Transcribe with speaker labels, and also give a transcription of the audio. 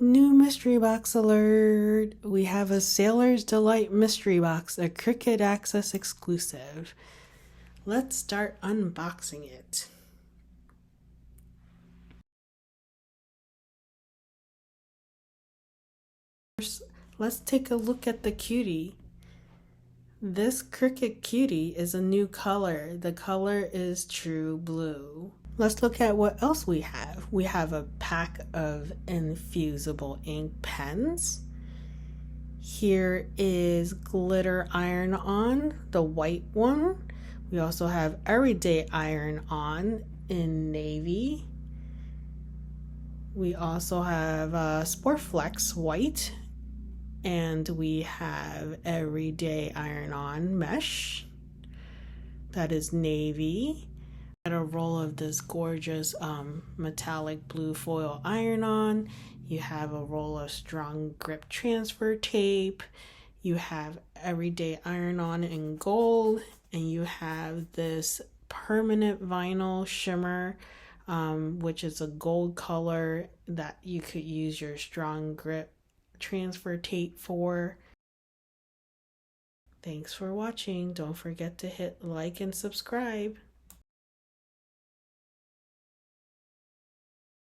Speaker 1: New mystery box alert! We have a Sailor's Delight mystery box, a Cricut Access exclusive. Let's start unboxing it. First, let's take a look at the cutie. This Cricut cutie is a new color. The color is True Blue. Let's look at what else we have. We have a pack of infusible ink pens. Here is Glitter Iron-On, the white one. We also have Everyday Iron-On in navy. We also have Sportflex white, and we have Everyday Iron-On mesh. That is navy. Got a roll of this gorgeous metallic blue foil iron-on. You have a roll of strong grip transfer tape. You have Everyday Iron-On in gold, and you have this permanent vinyl shimmer, which is a gold color that you could use your strong grip transfer tape for. Thanks for watching. Don't forget to hit like and subscribe.